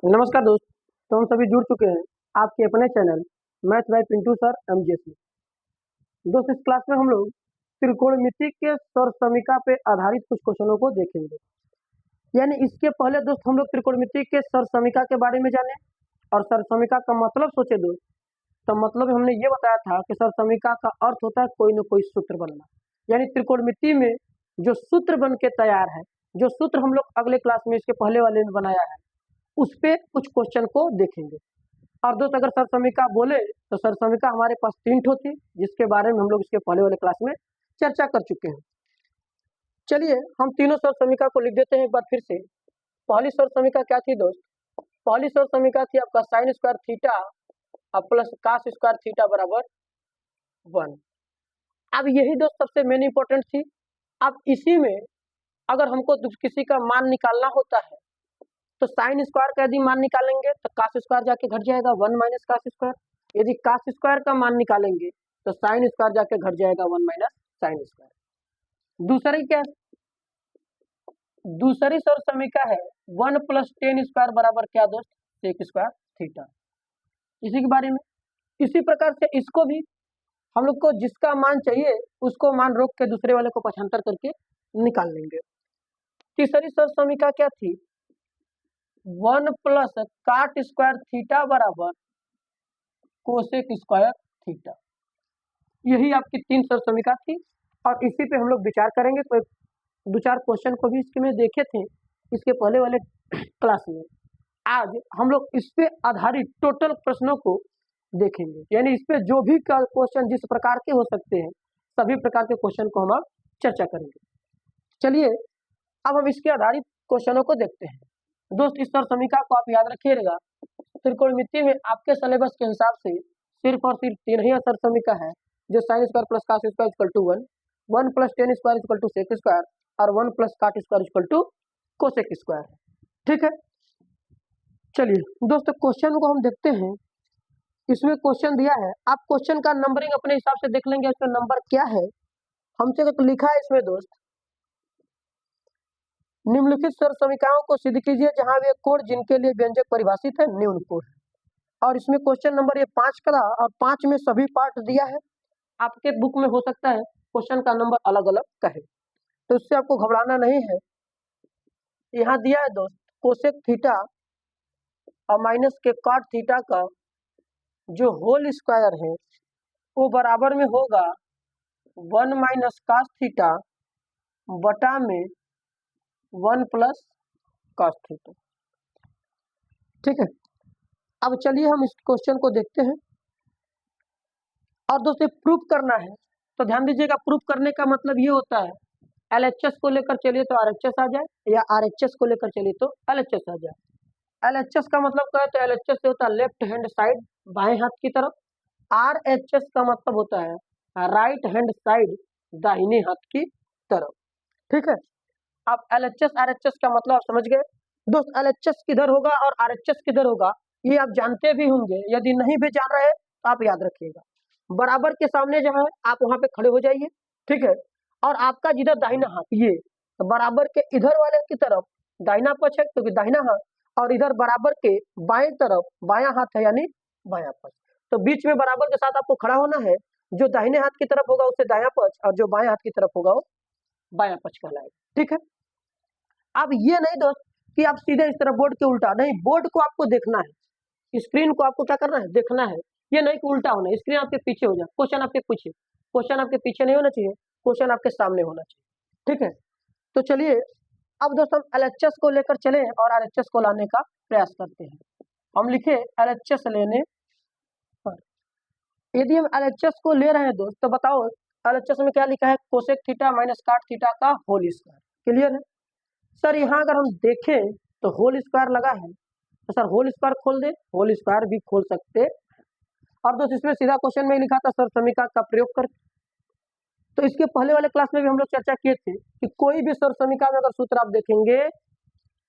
नमस्कार दोस्त। तो हम सभी जुड़ चुके हैं आपके अपने channel math bye Pintu sir MGS. दोस्त, इस क्लास में हम लोग त्रिकोणमिति के सौर समीकरण पे आधारित कुछ क्वेश्चनों को देखेंगे। यानी इसके पहले दोस्त हम लोग त्रिकोणमिति के सौर समीकरण के बारे में जाने और सौर समीकरण का मतलब सोचे दोस्त। तो मतलब हमने ये बताया था कि सौर समीकरण का अर्थ होता है कोई न कोई सूत्र बनना। यानी त्रिकोणमिति में जो सूत्र बन के तैयार है, जो सूत्र हम लोग अगले क्लास में इसके पहले वाले में बनाया है, उस पे कुछ क्वेश्चन को देखेंगे। और दोस्त अगर सर समीकरण बोले तो सर समीकरण हमारे पास 3 ठो थी, जिसके बारे में हम लोग इसके पहले वाले क्लास में चर्चा कर चुके हैं। चलिए हम तीनों सर समीकरण को लिख देते हैं एक बार फिर से। पहली सर समीकरण क्या थी दोस्त? पहली सर समीकरण थी आपका साइन स्क्वायर थीटा और प्लस कास स्क्वायर थीटा बराबर 1। अब यही दोस्त सबसे मेन इंपॉर्टेंट थी। अब इसी में अगर हमको किसी का मान निकालना होता है तो साइन स्क्वायर का यदि मान निकालेंगे तो कास स्क्वायर जाके घट जाएगा 1 माइनस कास स्क्वायर। यदि कास स्क्वायर का मान निकालेंगे तो साइन स्क्वायर जाके घट जाएगा 1 माइनस साइन स्क्वायर। दूसरी क्या? दूसरी सर समीकरण है 1 प्लस टेन स्क्वायर बराबर क्या दोस्त? Sec square theta. इसी के बारे में इसी प्रकार से इसको भी हम लोग को जिसका मान चाहिए उसको मान रोक के दूसरे वाले को पक्षांतर करके निकाल लेंगे। तीसरी सर समीकरण क्या थी? 1 प्लस काट स्क्वायर थीटा बराबर कोसेक स्क्वायर थीटा। यही आपकी 3 सर समीकरण थी और इसी पे हम लोग विचार करेंगे। कोई 2-4 क्वेश्चन को भी इसके में देखे थे इसके पहले वाले क्लास में। आज हम लोग इस पे आधारित टोटल प्रश्नों को देखेंगे। यानी इस पे जो भी क्वेश्चन जिस प्रकार के हो सकते हैं सभी प्रकार के क्वेश्चन को हम चर्चा करेंगे। चलिए अब हम इसके आधारित क्वेश्चनों को देखते हैं। दोस्त इस सर समीकरण को आप याद रखिएगा। त्रिकोणमिति में आपके सिलेबस के हिसाब से सिर्फ और सिर्फ 3 ही सर समीकरण है, जो sin square plus cos square equal to 1, 1 plus tan square equal to sec square और 1 plus cot square equal to cosec square है। ठीक है, चलिए दोस्तों क्वेश्चन को हम देखते हैं। इसमें क्वेश्चन दिया है, आप क्वेश्चन का नंबरिंग अपने हिसाब से देख लेंगे इसमें नंबर क्या है। हमसे लिखा है इसमें दोस्त, निम्नलिखित सर समीकरणों को सिद्ध कीजिए जहां वे कोण जिनके लिए व्यंजक परिभाषित है न्यून कोण है। और इसमें क्वेश्चन नंबर ये 5 का और 5 में सभी पार्ट दिया है। आपके बुक में हो सकता है क्वेश्चन का नंबर अलग अलग कहे, तो इससे आपको घबराना नहीं है। यहाँ दिया है दोस्त कोसेक थीटा और माइनस के कॉट थीटा का जो होल स्क्वायर है वो बराबर में होगा 1 माइनस कास थीटा बटा में 1 प्लस कास थीटा। ठीक है, अब चलिए हम इस क्वेश्चन को देखते हैं। और दोस्तों प्रूफ करना है तो ध्यान दीजिएगा, प्रूफ करने का मतलब ये होता है एलएचएस को लेकर चलिए तो आरएचएस आ जाए या आरएचएस को लेकर चलिए तो एलएचएस आ जाए। एलएचएस का मतलब क्या है? तो एलएचएस से होता है लेफ्ट हैंड साइड बाएं हाथ की तरफ। आरएचएस का मतलब होता है राइट हैंड साइड दाहिने हाथ की तरफ। ठीक है, आप एलएचएस आरएचएस का मतलब आप समझ गए। दोस्त एलएचएस किधर होगा और आरएचएस किधर होगा ये आप जानते भी होंगे, यदि नहीं भी जान रहे तो आप याद रखिएगा। बराबर के सामने जो है आप वहां पे खड़े हो जाइए। ठीक है, और आपका जिधर दाहिना हाथ ये तो बराबर के इधर वाले की तरफ दाहिना पक्ष है क्योंकि दाहिना हाथ, और इधर बराबर के बाएं तरफ बायां हाथ है यानी बायां पक्ष। तो बीच में बराबर के साथ आपको खड़ा होना है। जो दाहिने हाथ की तरफ होगा उसे दायां पक्ष और जो बाएं हाथ की तरफ होगा वो बायां पक्ष कहलाएगा। ठीक है, अब ये नहीं दोस्त कि आप सीधे इस तरफ बोर्ड के उल्टा नहीं, बोर्ड को आपको देखना है, स्क्रीन को आपको क्या करना है? देखना है। ये नहीं कि उल्टा होना है, स्क्रीन आपके पीछे हो जाए, क्वेश्चन आपके पीछे, क्वेश्चन आपके पीछे नहीं होना चाहिए, क्वेश्चन आपके सामने होना चाहिए। ठीक है, तो चलिए अब दोस्तों हम एलएचएस को लेकर चले और आरएचएस को लाने का प्रयास करते हैं। हम लिखे एलएचएस लेने पर। यदि हम एलएचएस को ले रहे हैं दोस्त तो बताओ एलएचएस में क्या लिखा है? कोसेक थीटा माइनस काट थीटा का होल स्क्वायर। क्लियर है सर? यहाँ अगर हम देखें तो होल स्क्वायर लगा है तो सर होल स्क्वायर खोल दे, होल स्क्वायर भी खोल सकते। और दोस्त इसमें सीधा क्वेश्चन में लिखा था सर समीकरण का प्रयोग कर। तो इसके पहले वाले क्लास में भी हम लोग चर्चा किए थे कि कोई भी सर समीकरण में अगर सूत्र आप देखेंगे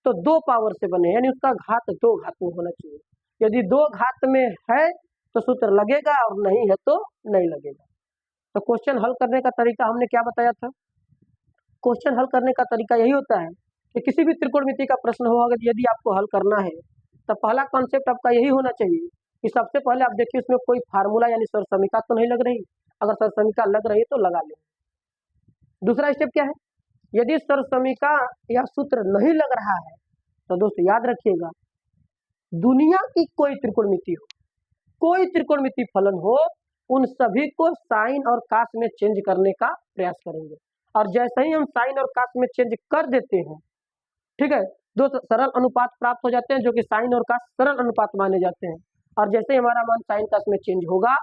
तो 2 पावर से बने, यानी उसका घात 2 घात में होना चाहिए। यदि 2 घात में है तो सूत्र लगेगा और नहीं है तो नहीं लगेगा। तो क्वेश्चन हल करने का तरीका हमने क्या बताया था? क्वेश्चन हल करने का तरीका यही होता है कि किसी भी त्रिकोणमिति का प्रश्न हो, अगर यदि आपको हल करना है तो पहला कॉन्सेप्ट आपका यही होना चाहिए कि सबसे पहले आप देखिए उसमें कोई फार्मूला यानी सरसमीका तो नहीं लग रही, अगर सरसमीका लग रही है तो लगा लें। दूसरा स्टेप क्या है, यदि सरसमीका या सूत्र नहीं लग रहा है तो दोस्तों याद रखिएगा, दुनिया की कोई त्रिकोणमिति हो, कोई त्रिकोणमिति फलन हो, उन सभी को साइन और कास में चेंज करने का प्रयास करेंगे। और जैसे ही हम साइन और कास में चेंज कर देते हैं, ठीक है, दो सरल अनुपात प्राप्त हो जाते हैं जो कि साइन और कास सरल अनुपात माने जाते हैं। और जैसे ही हमारा मान साइन कास में चेंज होगा,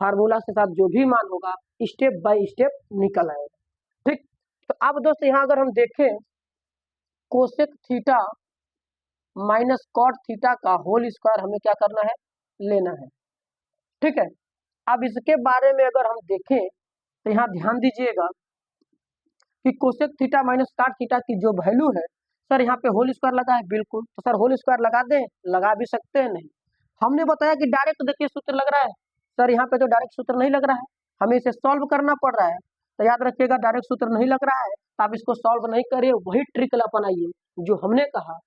फार्मूला के साथ जो भी मान होगा स्टेप बाय स्टेप निकल आएगा। ठीक, तो अब दोस्तों यहाँ अगर हम देखें cosec theta minus cot theta का होल स्क्वायर हमें क्या करना है, लेना है। ठीक है, अब इसके बारे में अगर हम देखें तो यहाँ ध्यान दीजिएगा कि cosec theta minus cot theta की जो वैल्यू है, सर यहाँ पे होल स्क्वायर लगा है, बिल्कुल, तो सर होल स्क्वायर लगा दें, लगा भी सकते हैं। नहीं, हमने बताया कि डायरेक्ट देखिए सूत्र लग रहा है, सर यहाँ पे तो डायरेक्ट सूत्र नहीं लग रहा है, हमें इसे सॉल्व करना पड़ रहा है। तो याद रखिएगा डायरेक्ट सूत्र नहीं लग रहा है तो आप इसको सॉल्व नहीं करिए, वही ट्रिक अपनाइए जो हमने कहा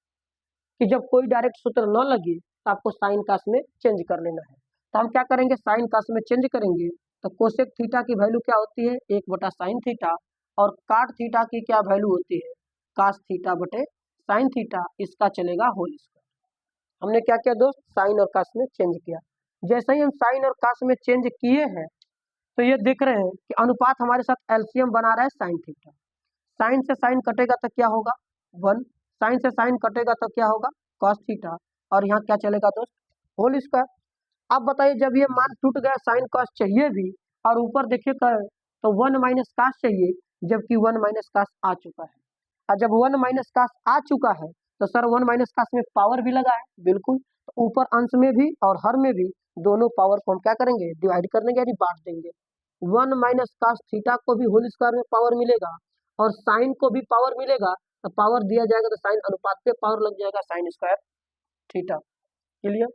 कि जब कोई डायरेक्ट सूत्र न लगे तो आपको साइन कास में चेंज कर लेना है। तो हम क्या करेंगे, साइन कास में चेंज करेंगे। तो कोसेक थीटा की वैल्यू क्या होती है, 1/sin थीटा, और काट थीटा की क्या वैल्यू होती है, कास थीटा बटे साइन थीटा, इसका चलेगा होल स्क्वायर। हमने क्या किया दोस्त, साइन और कास में चेंज किया। जैसे ही हम साइन और कास में चेंज किए हैं तो ये देख रहे हैं कि अनुपात हमारे साथ एलसीएम बना रहा है साइन थीटा। साइन से साइन कटेगा तो क्या होगा 1, साइन से साइन कटेगा तो क्या होगा कॉस थीटा, और यहाँ क्या चलेगा दोस्त, होल स्क्वायर। अब बताइए जब ये मान टूट गया, साइन कॉस चाहिए भी और ऊपर देखिए तो 1 माइनस कास चाहिए, जबकि 1 माइनस कास आ चुका है। और जब 1 माइनस कास आ चुका है तो सर 1 माइनस कास में पावर भी लगा है, बिल्कुल, तो ऊपर अंश में भी और हर में भी दोनों पावर को हम क्या करेंगे, डिवाइड कर देंगे यानी बांट देंगे। 1 माइनस कास थीटा को भी होल स्क्वायर में पावर मिलेगा और साइन को भी पावर मिलेगा, तो पावर दिया जाएगा तो साइन अनुपात पे पावर लग जाएगा, साइन स्क्वायर थीटा। क्लियर।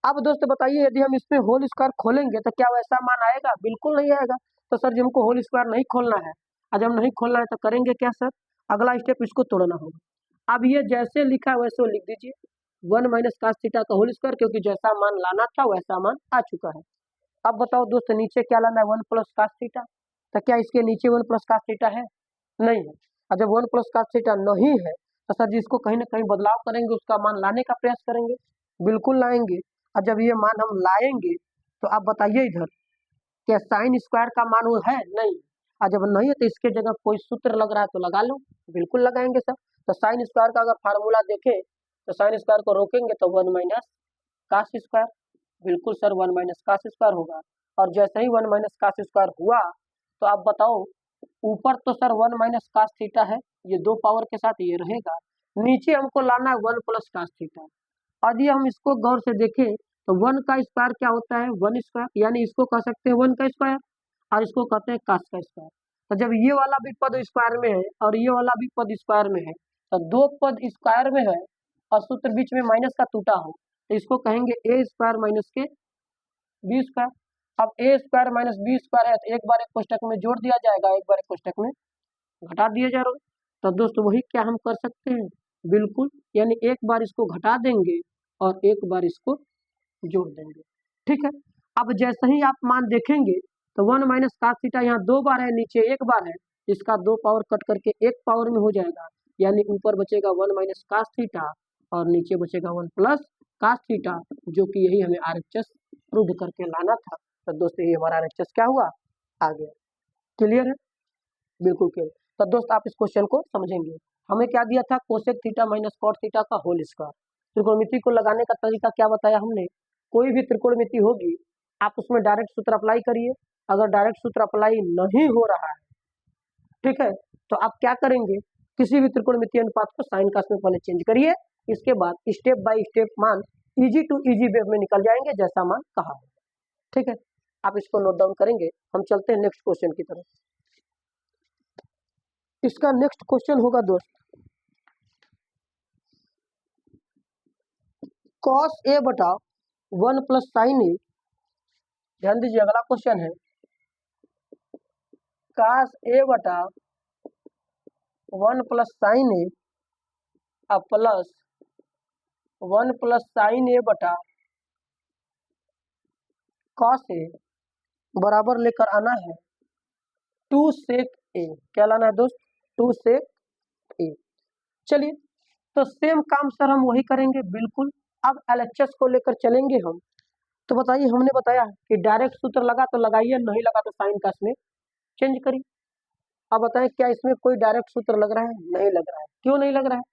अब दोस्तों बताइए यदि हम इसमें होल स्क्वायर खोलेंगे तो क्या वैसा मान आएगा, बिल्कुल नहीं आएगा। तो सर जी हमको होल स्क्वायर नहीं खोलना है, आज हम नहीं खोलना है तो करेंगे क्या सर, अगला स्टेप इसको तोड़ना होगा। अब ये जैसे लिखा है वैसे लिख दीजिए, 1 माइनस कास थीटा का होल स्क्वायर, क्योंकि जैसा मान लाना था वैसा मान आ चुका है। अब बताओ दोस्त नीचे क्या लाना है, 1 प्लस कास थीटा, तो क्या इसके नीचे 1 प्लस कास थीटा है, नहीं है। और जब 1 प्लस कास थीटा नहीं है तो सर जी इसको कहीं ना कहीं बदलाव करेंगे, उसका मान लाने का प्रयास करेंगे, बिल्कुल लाएंगे। और जब ये मान हम लाएंगे तो आप बताइए इधर क्या साइन स्क्वायर का मान वो है, नहीं, और जब नहीं है तो इसके जगह कोई सूत्र लग रहा है तो लगा लो, बिल्कुल लगाएंगे सर। तो साइन स्क्वायर का अगर फार्मूला देखें तो साइन स्क्वायर को रोकेंगे तो 1 माइनस कास स्क्वायर, बिल्कुल सर 1 माइनस कास स्क्वायर होगा। और जैसे ही 1 माइनस कास स्क्वायर हुआ तो आप बताओ, ऊपर तो सर 1 माइनस कास थीटा है, ये दो पावर के साथ ये रहेगा, नीचे हमको लाना है 1 प्लस कास थीटा। यदि हम इसको गौर से देखें तो 1 का स्क्वायर क्या होता है, 1 स्क्वायर, यानी इसको कह सकते हैं 1 का स्क्वायर और इसको कहते हैं कास का स्क्वायर। तो जब ये वाला भी पद स्क्वायर में है और ये वाला भी पद स्क्वायर में है, तो दो पद स्क्वायर में है और सूत्र बीच में माइनस का टूटा हो तो इसको कहेंगे ए स्क्वायर माइनस के बी स्क्वायर। अब ए स्क्वायर माइनस बी स्क्वायर है तो एक बार एक कोष्टक में जोड़ दिया जाएगा, एक बार एक कोष्टक में घटा दिया जाएगा। तो दोस्तों वही क्या हम कर सकते हैं, बिल्कुल, यानी एक बार इसको घटा देंगे और एक बार इसको जोड़ देंगे। ठीक है, अब जैसे ही आप मान देखेंगे तो 1 माइनस कास थीटा यहाँ दो बार है, नीचे एक बार है, इसका दो पावर कट करके एक पावर में हो जाएगा, यानी ऊपर बचेगा 1 माइनस कास थीटा और नीचे बचेगा 1 प्लस कास थीटा, जो कि यही हमें आरएचएस प्रूव करके लाना था। तो दोस्तों ये हमारा आरएचएस क्या हुआ, आ गया। क्लियर है, बिल्कुल क्लियर। तो दोस्त आप इस क्वेश्चन को समझेंगे, हमें क्या दिया था, cosec theta minus cot theta का होल स्क्वायर। त्रिकोणमिति को लगाने का तरीका क्या बताया हमने, कोई भी त्रिकोणमिति होगी आप उसमें डायरेक्ट सूत्र अप्लाई करिए, अगर डायरेक्ट सूत्र अप्लाई नहीं हो रहा है, ठीक है, तो आप क्या करेंगे, किसी भी त्रिकोणमिति अनुपात को साइन कास में पहले चेंज करिए, इसके बाद स्टेप बाय स्टेप मान इजी टू इजी वे में निकल जाएंगे जैसा मान कहा है। ठीक है, आप इसको नोट डाउन करेंगे। हम चलते हैं नेक्स्ट क्वेश्चन की तरफ। इसका नेक्स्ट क्वेश्चन होगा दोस्त, कॉस ए बटा 1 प्लस साइन ए, ध्यान दीजिए अगला क्वेश्चन है कास ए बटा 1 प्लस साइन ए प्लस 1 प्लस साइन ए बटा कॉस ए बराबर लेकर आना है 2 सेक ए। क्या लाना है दोस्त? 2 सेक ए। चलिए, तो सेम काम सर हम वही करेंगे बिल्कुल। अब एलएचएस को लेकर चलेंगे हम। तो बताइए, हमने बताया कि डायरेक्ट सूत्र लगा तो लगाइए, नहीं लगा तो साइन का इसमें चेंज करिए। अब बताएं, क्या इसमें कोई डायरेक्ट सूत्र लग रहा है? नहीं लग रहा है। क्यों नहीं लग रहा है?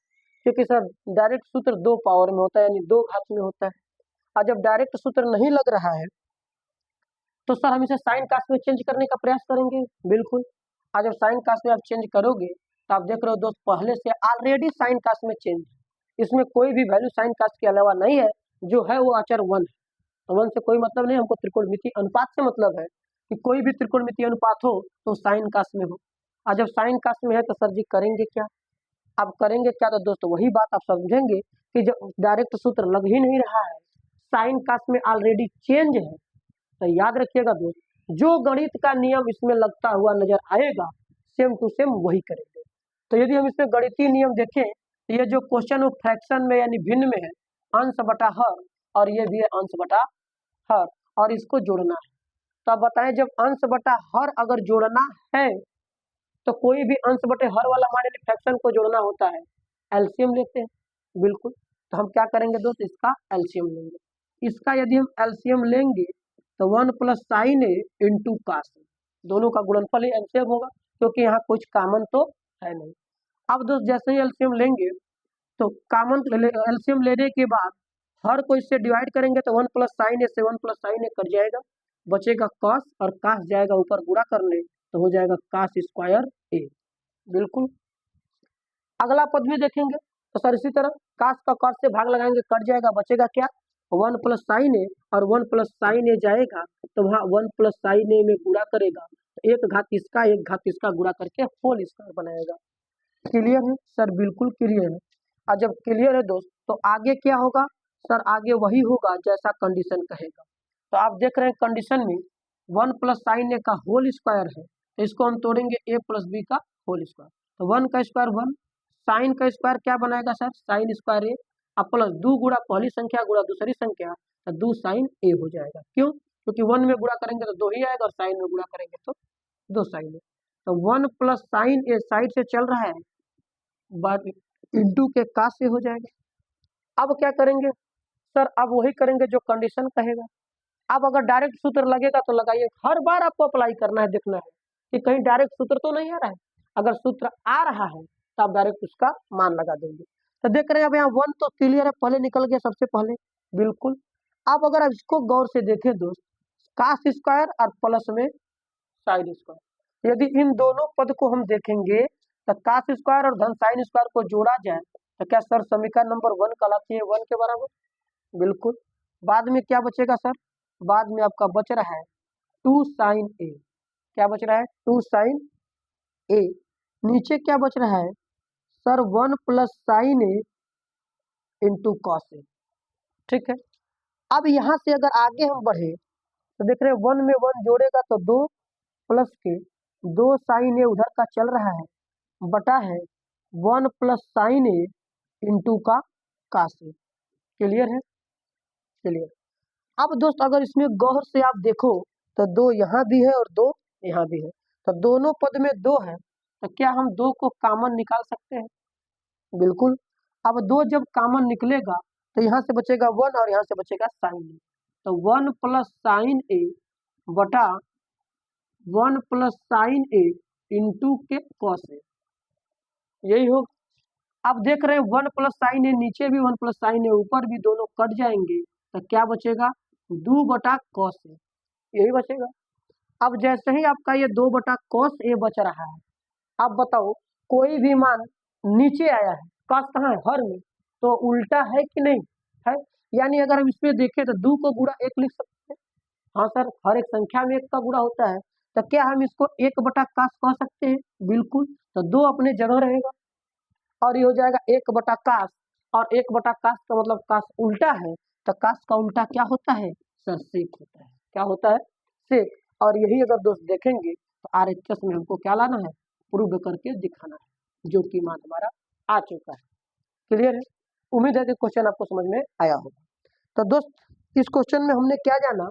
क्योंकि सर डायरेक्ट सूत्र 2 पावर में होता है, यानी 2 घात में होता है। और जब डायरेक्ट सूत्र नहीं लग रहा है तो सर हम इसे साइन कास्ट में चेंज करने का प्रयास करेंगे बिल्कुल। और जब साइन कास्ट में आप चेंज करोगे तो आप देख रहे हो दोस्त, पहले से ऑलरेडी साइन कास्ट में चेंज, इसमें कोई भी वैल्यू साइन कास्ट के अलावा नहीं है, जो है वो अचर 1 है। तो 1 से कोई मतलब नहीं, हमको त्रिकोणमितीय अनुपात से मतलब है कि कोई भी त्रिकोणमितीय अनुपात हो तो साइन कास्ट में हो। और जब साइन कास्ट में है तो सर जी करेंगे क्या? अब करेंगे क्या? तो दोस्तों वही बात आप समझेंगे कि जब डायरेक्ट सूत्र लग ही नहीं रहा है, साइन कास्ट में ऑलरेडी चेंज है, तो याद रखिएगा दोस्त, जो गणित का नियम इसमें लगता हुआ नजर आएगा सेम टू सेम वही करेंगे। तो यदि हम इसमें गणितीय नियम देखें, ये जो क्वेश्चन वो फ्रैक्शन में यानी भिन्न में है, अंश बटा हर, और ये भी है अंश बटा हर, और इसको जोड़ना है। तो अब बताएं, जब अंश बटा हर अगर जोड़ना है तो कोई भी अंश बटे हर वाला मान लीजिए फ्रैक्शन को जोड़ना होता है, एलसीएम लेते हैं बिल्कुल। तो हम क्या करेंगे दोस्त, इसका एलसीएम लेंगे। इसका यदि हम एलसीएम लेंगे तो 1 प्लस साइन ए इंटू कास, दोनों का गुणनफल ही एलसीएम होगा, क्योंकि यहाँ कुछ कॉमन तो है नहीं। अब दोस्त जैसे ही एलसीएम लेंगे तो कॉमन एलसीएम लेने के बाद हर को इससे डिवाइड करेंगे तो 1 प्लस साइन ए से 1 प्लस साइन ए कट जाएगा, बचेगा कॉस, और कास जाएगा ऊपर गुणा करने तो हो जाएगा कास स्क्वायर ए बिल्कुल। अगला पद भी देखेंगे तो सर इसी तरह कास का कॉस से भाग लगाएंगे, कट जाएगा, बचेगा क्या? 1 प्लस साइन ए, और 1 प्लस साइन ए जाएगा तो वहाँ 1 प्लस साइन ए में गुणा करेगा तो एक घात इसका एक घात इसका गुणा करके होल स्क्वायर बनाएगा। क्लियर है सर? बिल्कुल क्लियर है। और जब क्लियर है दोस्त तो आगे क्या होगा? सर आगे वही होगा जैसा कंडीशन कहेगा। तो आप देख रहे हैं कंडीशन में 1 प्लस साइन ए का होल स्क्वायर है, तो इसको हम तोड़ेंगे a प्लस बी का होल स्क्वायर। तो 1 का स्क्वायर 1, साइन का स्क्वायर क्या बनाएगा सर? साइन स्क्वायर ए, अब प्लस 2 गुणा पहली संख्या गुणा दूसरी संख्या, तो 2 साइन ए हो जाएगा। क्यों? क्योंकि 1 में गुणा करेंगे तो 2 ही आएगा, और साइन में गुणा करेंगे तो 2 साइन ए। तो 1 प्लस साइन ए साइड से चल रहा है, बाद इंटू के कास से हो जाएगा। अब क्या करेंगे सर? अब वही करेंगे जो कंडीशन कहेगा। अब अगर डायरेक्ट सूत्र लगेगा तो लगाइए, हर बार आपको अप्लाई करना है, देखना है कि कहीं डायरेक्ट सूत्र तो नहीं आ रहा है। अगर सूत्र आ रहा है तो आप डायरेक्ट उसका मान लगा देंगे। तो देख रहे हैं अब यहाँ 1 तो क्लियर है, पहले निकल गया सबसे पहले बिल्कुल। अब अगर आप इसको गौर से देखें दोस्त, कास स्क्वायर और प्लस में साइन स्क्वायर, यदि इन दोनों पद को हम देखेंगे तो कास स्क्वायर और धन साइन स्क्वायर को जोड़ा जाए तो क्या सर समीकरण नंबर 1 कहलाती है 1 के बराबर? बिल्कुल। बाद में क्या बचेगा सर? बाद में आपका बच रहा है 2 साइन ए। क्या बच रहा है? 2 साइन ए। नीचे क्या बच रहा है sir? 1 plus sin A into cos A. ठीक है। अब यहाँ से अगर आगे हम बढ़े तो देख रहे हैं 1 में 1 जोड़ेगा तो 2 प्लस के 2 साइन ए उधर का चल रहा है, बटा है 1 प्लस साइन ए इंटू का कास ए। क्लियर है? क्लियर। अब दोस्त अगर इसमें गौर से आप देखो तो 2 यहाँ भी है और 2 यहाँ भी है, तो दोनों पद में 2 है, तो क्या हम 2 को कॉमन निकाल सकते हैं? बिल्कुल। अब 2 जब कॉमन निकलेगा तो यहाँ से बचेगा 1 और यहाँ से बचेगा साइन ए, तो 1 प्लस साइन ए बटा 1 प्लस साइन ए इंटू के कॉस ए, यही होगा। अब देख रहे हैं 1 प्लस साइन ए नीचे भी, 1 प्लस साइन ए ऊपर भी, दोनों कट जाएंगे तो क्या बचेगा? 2 बटा कॉस ए, यही बचेगा। अब जैसे ही आपका ये 2 बटा कॉस ए बच रहा है, अब बताओ कोई भी मान नीचे आया है, कॉस कहाँ है? हर में, तो उल्टा है कि नहीं है? यानी अगर हम इसमें देखें तो 2 को गुणा 1 लिख सकते हैं। हाँ सर, हर एक संख्या में 1 का गुणा होता है, तो क्या हम इसको 1 बटा कास कह सकते हैं? बिल्कुल। तो 2 अपने जगह रहेगा और ये हो जाएगा 1 बटा कास, और 1 बटा कास का मतलब कास उल्टा है, तो कास का उल्टा क्या होता है सर? सेक होता है। क्या होता है? सेक। और यही अगर दोस्त देखेंगे तो आरएचएस में हमको क्या लाना है? प्रूव करके दिखाना है, जो कि मान हमारा आ चुका है। क्लियर है? उम्मीद है कि क्वेश्चन आपको समझ में आया होगा। तो दोस्त इस क्वेश्चन में हमने क्या जाना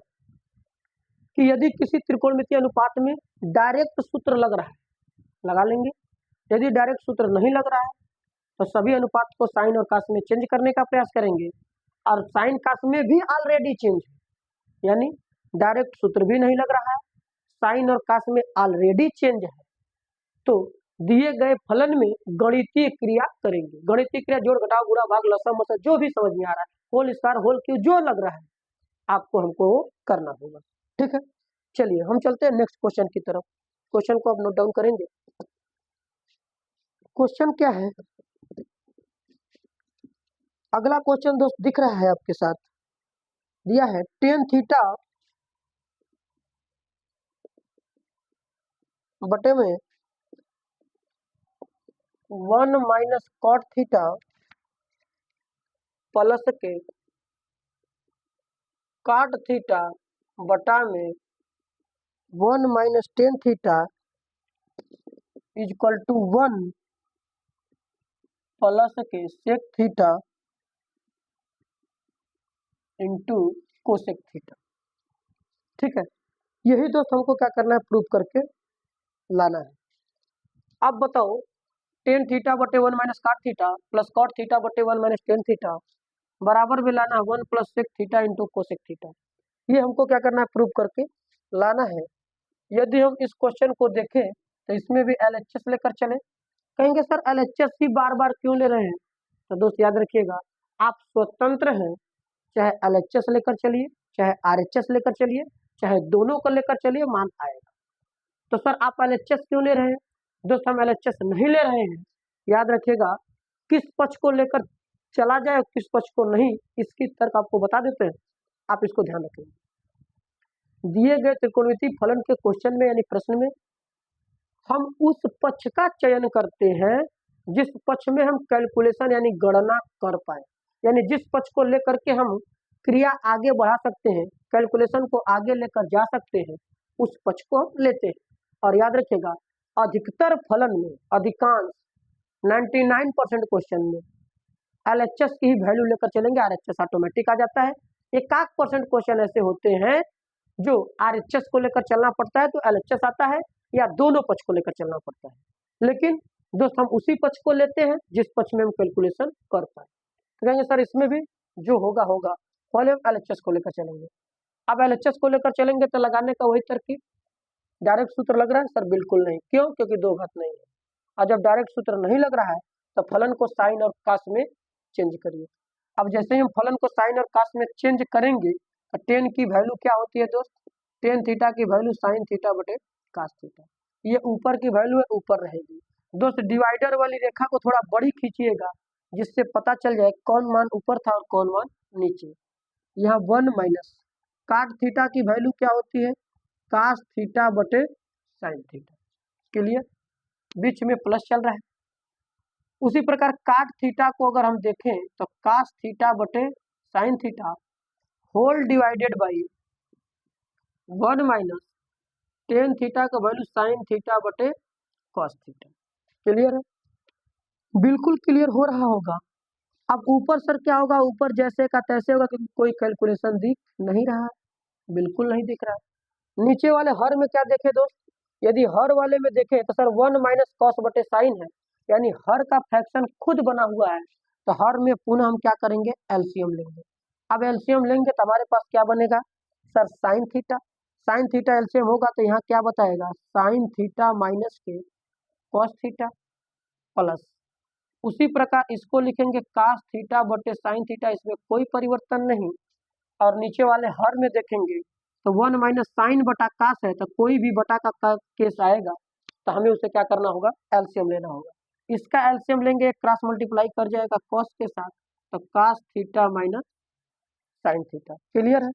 कि यदि किसी त्रिकोणमितीय अनुपात में डायरेक्ट सूत्र लग रहा है, लगा लेंगे। यदि डायरेक्ट सूत्र नहीं लग रहा है तो सभी अनुपात को साइन और कास में चेंज करने का प्रयास करेंगे, और साइन कास में भी ऑलरेडी चेंज है, यानी डायरेक्ट सूत्र भी नहीं लग रहा है, साइन और कास में ऑलरेडी चेंज है, तो दिए गए फलन में गणितीय क्रिया करेंगे। गणितीय क्रिया जोड़ घटाव गुणा भाग लसम मसम जो भी समझ में आ रहा है, होल स्क्वायर होल क्यूब जो लग रहा है आपको हमको करना होगा। ठीक है, चलिए हम चलते हैं नेक्स्ट क्वेश्चन की तरफ। क्वेश्चन को आप नोट डाउन करेंगे। क्वेश्चन क्या है, अगला क्वेश्चन दोस्त दिख रहा है आपके साथ, दिया है टेन थीटा बटे में 1 माइनस कॉट थीटा प्लस के काट थीटा बटा में 1 minus ten theta is equal to 1 plus के sec theta into cosec theta. ठीक है, यही दोस्त हमको क्या करना है, प्रूफ करके लाना है। अब बताओ टेन थीटा बटे 1 माइनस काट थीटा प्लस कॉट थीटा बटे 1 माइनस टेन थीटा बराबर में लाना 1 plus sec theta into cosec theta. ये हमको क्या करना है, प्रूफ करके लाना है। यदि हम इस क्वेश्चन को देखें तो इसमें भी एलएचएस लेकर चले। कहेंगे सर एलएचएस ही बार बार क्यों ले रहे हैं, तो दोस्त याद रखिएगा आप स्वतंत्र हैं, चाहे एलएचएस लेकर चलिए चाहे आरएचएस लेकर चलिए चाहे दोनों को लेकर चलिए, मान आएगा। तो सर आप एलएचएस क्यों ले रहे हैं, दोस्त हम एलएचएस नहीं ले रहे हैं, याद रखिएगा किस पक्ष को लेकर चला जाए और किस पक्ष को नहीं, इसकी तर्क आपको बता देते हैं, आप इसको ध्यान रखेंगे। दिए गए त्रिकोणमितीय फलन के क्वेश्चन में यानी प्रश्न में हम उस पक्ष का चयन करते हैं जिस पक्ष में हम कैलकुलेशन यानी गणना कर पाए, यानी जिस पक्ष को लेकर के हम क्रिया आगे बढ़ा सकते हैं, कैलकुलेशन को आगे लेकर जा सकते हैं, उस पक्ष को हम लेते हैं। और याद रखिएगा अधिकतर फलन में, अधिकांश 99% क्वेश्चन में एलएचएस की ही वैल्यू लेकर चलेंगे, आरएचएस ऑटोमेटिक आ जाता है। 1% क्वेश्चन ऐसे होते हैं जो आरएचएस को लेकर चलना पड़ता है तो एलएचएस आता है, या दोनों पक्ष को लेकर चलना पड़ता है। लेकिन दोस्त हम उसी पक्ष को लेते हैं जिस पक्ष में हम कैलकुलेशन कर पाए। तो कहेंगे सर इसमें भी जो होगा होगा, पहले हम एलएचएस को लेकर चलेंगे। अब एलएचएस को लेकर चलेंगे तो लगाने का वही तरकीब, डायरेक्ट सूत्र लग रहा है सर, बिल्कुल नहीं। क्यों, क्योंकि दो घात नहीं है। और जब डायरेक्ट सूत्र नहीं लग रहा है तो फलन को साइन और कास में चेंज करिए। अब जैसे ही हम फलन को साइन और कास में चेंज करेंगे तो टेन की वैल्यू क्या होती है दोस्त, टेन थीटा की वैल्यू साइन थीटा बटे कास थीटा, ये ऊपर की वैल्यू है, ऊपर रहेगी। दोस्त डिवाइडर वाली रेखा को थोड़ा बड़ी खींचिएगा जिससे पता चल जाए कौन मान ऊपर था और कौन मान नीचे। यहाँ 1 माइनस काट थीटा की वैल्यू क्या होती है, कास थीटा बटे साइन थीटा। क्लियर, बीच में प्लस चल रहा है। उसी प्रकार काट थीटा को अगर हम देखें तो कास थीटा बटे sin theta whole divided by 1 minus ten theta का वैल्यू साइन थीटा बटे कॉस थीटा। क्लियर है, बिल्कुल क्लियर हो रहा होगा। अब ऊपर सर क्या होगा, ऊपर जैसे का तैसे होगा क्योंकि कोई कैलकुलेशन दिख नहीं रहा, बिल्कुल नहीं दिख रहा है। नीचे वाले हर में क्या देखे दोस्त, यदि हर वाले में देखें तो सर 1 माइनस कॉस बटे साइन है, यानी हर का फ्रैक्शन खुद बना हुआ है, तो हर में पुनः हम क्या करेंगे, एलसीएम लेंगे। अब एलसीएम लेंगे तो हमारे पास क्या बनेगा sir, sin theta. Sine theta LCM होगा तो यहाँ क्या बताएगा, साइन थीटा माइनस के कॉस थीटा प्लस, उसी प्रकार इसको लिखेंगे कास थीटा बटे साइन थीटा, इसमें कोई परिवर्तन नहीं। और नीचे वाले हर में देखेंगे तो 1 माइनस साइन बटा कास है, तो कोई भी बटा का केस आएगा तो हमें उसे क्या करना होगा, एलसीएम लेना होगा। इसका एलसीएम लेंगे, क्रॉस मल्टीप्लाई कर जाएगा कॉस के साथ, तो cos theta minus sin theta. Clear है।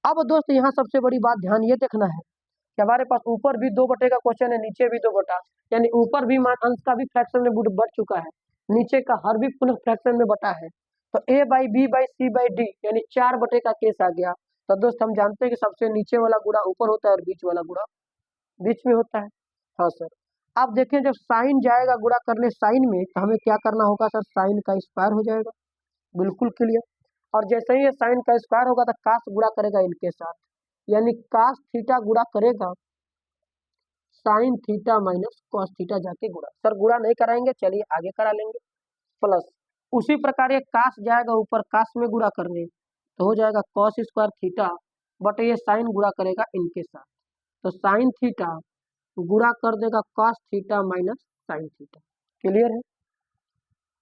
अब दोस्त यहाँ सबसे बड़ी बात ध्यान ये देखना है कि हमारे पास ऊपर भी 2 बटे का क्वेश्चन है, नीचे भी 2 बटा, यानी ऊपर भी मान अंश का भी फ्रैक्शन में बढ़ चुका है, नीचे का हर भी पुनः फ्रैक्शन में बटा है, तो a by b by c by d यानी 4 बटे का केस आ गया। तो दोस्त हम जानते हैं कि सबसे नीचे वाला गुणा ऊपर होता है और बीच वाला गुणा बीच में होता है। हाँ सर, आप देखें जब साइन जाएगा गुणा करने साइन में तो हमें क्या करना होगा सर, साइन का स्क्वायर हो जाएगा, बिल्कुल क्लियर। और जैसे ही ये साइन का स्क्वायर होगा तो कास गुणा करेगा इनके साथ, यानी कास थीटा गुणा करेगा sign theta minus cos theta जाके गुणा। सर गुणा नहीं कराएंगे, चलिए आगे करा लेंगे। प्लस उसी प्रकार ये कास जाएगा ऊपर कास में गुणा करने, तो हो जाएगा कॉस स्क्वायर थीटा, बट ये साइन गुणा करेगा इनके साथ, तो साइन थीटा गुणा कर देगा cos theta minus sin theta. Clear है?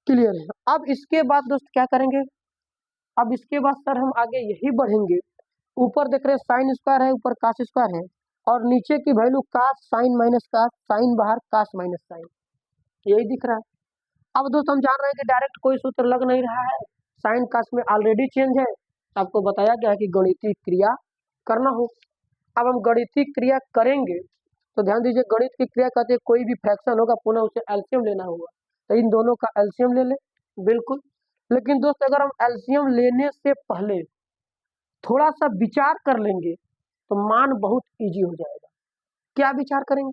क्लियर है। अब इसके बाद दोस्त क्या करेंगे, अब इसके बाद सर हम आगे यही बढ़ेंगे। ऊपर देख रहे हैं साइन स्क्वायर है, ऊपर कास स्क्वायर है, और नीचे की वैल्यू कास साइन माइनस कास, साइन बाहर कास माइनस साइन, यही दिख रहा है। अब दोस्त हम जान रहे हैं कि डायरेक्ट कोई सूत्र लग नहीं रहा है, साइन कास में ऑलरेडी चेंज है, आपको बताया गया है कि गणितीय क्रिया करना हो। अब हम गणितीय क्रिया करेंगे तो ध्यान दीजिए, गणित की क्रिया कहते हैं कोई भी फ्रैक्शन होगा पुनः उसे एलसीएम लेना होगा, तो इन दोनों का एलसीएम ले लें। बिल्कुल। लेकिन दोस्त अगर हम एलसीएम लेने से पहले थोड़ा सा विचार कर लेंगे तो मान बहुत इजी हो जाएगा। क्या विचार करेंगे?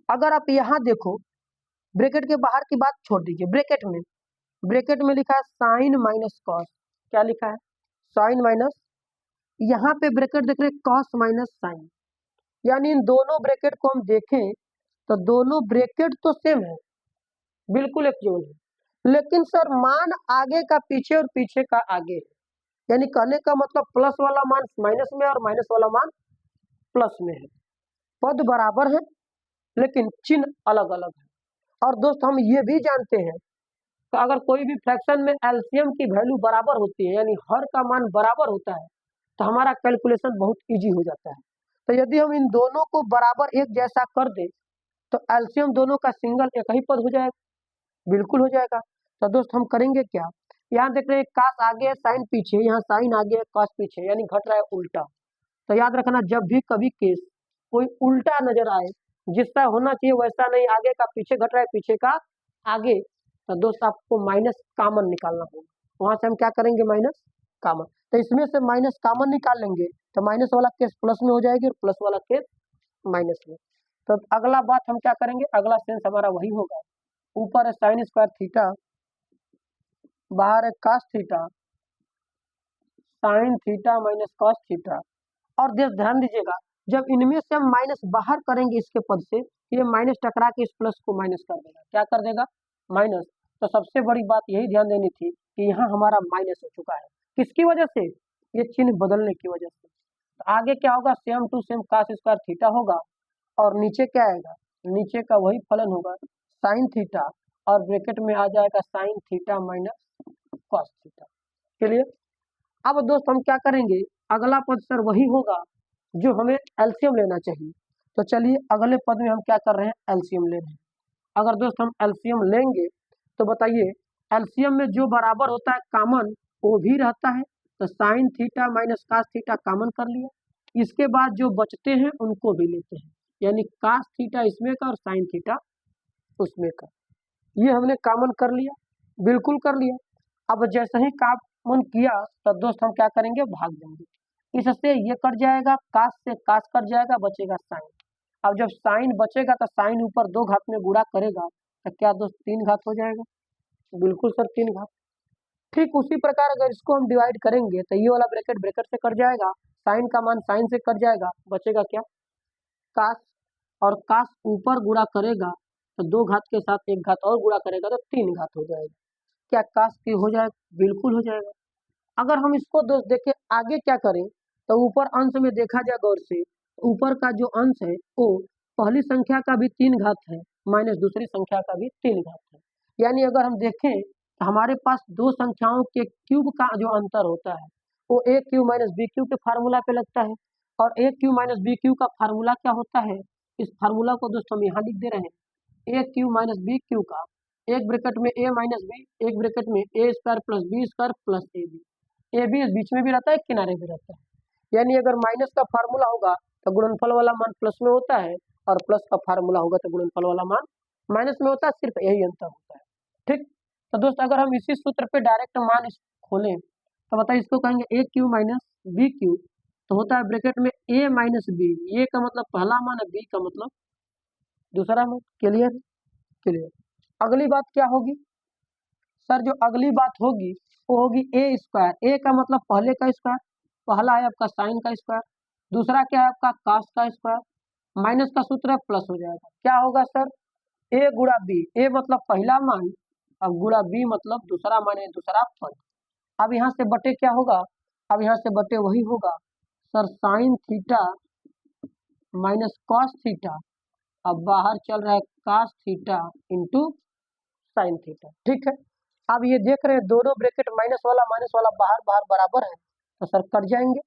अगर आप यहाँ देखो, ब्रैकेट के बाहर की बात छोड़ दीजिए, ब्रैकेट में लिखा है साइन माइनस कॉस, क्या लिखा है? साइन माइनस, यहाँ पे ब्रैकेट देख रहे हैं कॉस माइनस साइन, यानी इन दोनों ब्रैकेट को हम देखें तो दोनों ब्रैकेट तो सेम है, बिल्कुल एक जोन है, लेकिन सर मान आगे का पीछे और पीछे का आगे है, यानी कहने का मतलब प्लस वाला मान माइनस में और माइनस वाला मान प्लस में है। पद बराबर है लेकिन चिन्ह अलग अलग है। और दोस्त हम ये भी जानते हैं तो अगर कोई भी फ्रैक्शन में एलसीएम की वैल्यू बराबर होती है, यानी हर का मान बराबर होता है, तो हमारा कैलकुलेशन बहुत इजी हो जाता है। तो यदि हम इन दोनों को बराबर एक जैसा कर दे तो एलसीएम दोनों का सिंगल एक ही पद हो जाएगा, बिल्कुल हो जाएगा। तो दोस्त हम करेंगे क्या, यहाँ देख रहे हैं कास आगे है साइन पीछे, यहाँ साइन आगे है कॉस पीछे, यानी घट रहा है उल्टा। तो याद रखना, जब भी कभी केस कोई उल्टा नजर आए, जिसका होना चाहिए वैसा नहीं, आगे का पीछे घट रहा है पीछे का आगे, तो दोस्त आपको माइनस कॉमन निकालना होगा। वहां से हम क्या करेंगे, माइनस कॉमन, तो इसमें से माइनस कॉमन निकाल लेंगे तो माइनस वाला केस प्लस में हो जाएगी और प्लस वाला केस माइनस में। तो अगला बात हम क्या करेंगे, अगला सेंस हमारा वही होगा, ऊपर है साइन स्क्वायर थीटा, बाहर है cos theta, sign theta minus cos theta. और ध्यान दीजिएगा, जब इनमें से हम माइनस बाहर करेंगे इसके पद से, ये माइनस टकरा के इस प्लस को माइनस कर देगा, क्या कर देगा, माइनस। तो सबसे बड़ी बात यही ध्यान देनी थी कि यहाँ हमारा माइनस हो चुका है, किसकी वजह से, ये चिन्ह बदलने की वजह से। तो आगे क्या होगा, same to same cos square theta होगा, और नीचे क्या आएगा, नीचे का वही फलन होगा साइन थीटा, और ब्रैकेट में आ जाएगा sign theta minus cos theta. चलिए अब दोस्त हम क्या करेंगे, अगला पद सर वही होगा जो हमें एलसीएम लेना चाहिए। तो चलिए अगले पद में हम क्या कर रहे हैं, एलसीएम ले रहे हैं। अगर दोस्त हम एलसीएम लेंगे तो बताइए, एलसीएम में जो बराबर होता है कॉमन वो भी रहता है, तो sin theta minus cos theta common कर लिया, इसके बाद जो बचते हैं उनको भी लेते हैं, यानी कास थीटा इसमें का और साइन थीटा उसमें का, ये हमने कॉमन कर लिया, बिल्कुल कर लिया। अब जैसे ही कॉमन किया तो दोस्त हम क्या करेंगे, भाग देंगे, इससे ये कट जाएगा, कास से कास कट जाएगा, बचेगा साइन। अब जब साइन बचेगा तो साइन ऊपर दो घात में गुणा करेगा, तो क्या दोस्त तीन घात हो जाएगा, बिल्कुल सर तीन घात। ठीक उसी प्रकार अगर इसको हम डिवाइड करेंगे तो ये वाला ब्रैकेट ब्रैकेट से कट जाएगा, साइन का मान साइन से कट जाएगा, बचेगा क्या, कास, और कास ऊपर गुणा करेगा तो दो घात के साथ एक घात और गुणा करेगा तो तीन घात हो जाएगा, क्या कास की हो जाएगा, बिल्कुल हो जाएगा। अगर हम इसको दोस्त देखें आगे क्या करें, तो ऊपर अंश में देखा जाए गौर से, ऊपर का जो अंश है वो पहली संख्या का भी तीन घात है माइनस दूसरी संख्या का भी तीन घात है, यानी अगर हम देखें तो हमारे पास दो संख्याओं के क्यूब का जो अंतर होता है वो ए क्यू माइनस बी क्यू के फार्मूला पे लगता है, और ए क्यू माइनस बी क्यू का फार्मूला क्या होता है, इस फार्मूला को दोस्त हम यहाँ लिख दे रहे हैं, A Q minus B Q का, एक ब्रैकेट में ए माइनस बी, एक ब्रैकेट में A square plus B square plus A B, A B बीच में भी रहता है, किनारे भी रहता है, यानी अगर माइनस का फार्मूला होगा तो गुणनफल वाला मान प्लस में होता है, और प्लस का फार्मूला होगा तो गुणनफल वाला मान माइनस में होता है, सिर्फ यही अंतर होता है। ठीक, तो दोस्त अगर हम इसी सूत्र पे डायरेक्ट मान खोलें तो बताइए, इसको कहेंगे ए क्यू माइनस बी क्यू, तो होता है ब्रैकेट में ए माइनस बी, ए का मतलब पहला मान है, बी का मतलब दूसरा मान। Clear, clear. अगली बात क्या होगी, सर जो अगली बात होगी वो होगी ए स्क्वायर। ए का मतलब पहले का स्क्वायर, पहला है आपका साइन का स्क्वायर, दूसरा क्या है आपका कास का स्क्वायर, माइनस का सूत्र है प्लस हो जाएगा। क्या होगा सर, ए गुणा बी, ए मतलब पहला मान और गुणा बी मतलब दूसरा मान है, दूसरा पद। अब यहाँ से बटे क्या होगा, अब यहाँ से बटे वही होगा sir sin theta minus cos theta, अब बाहर चल रहा है cos theta into sin theta. ठीक है, अब ये देख रहे हैं दोनों ब्रैकेट माइनस वाला बाहर बाहर बराबर है, तो सर कट जाएंगे,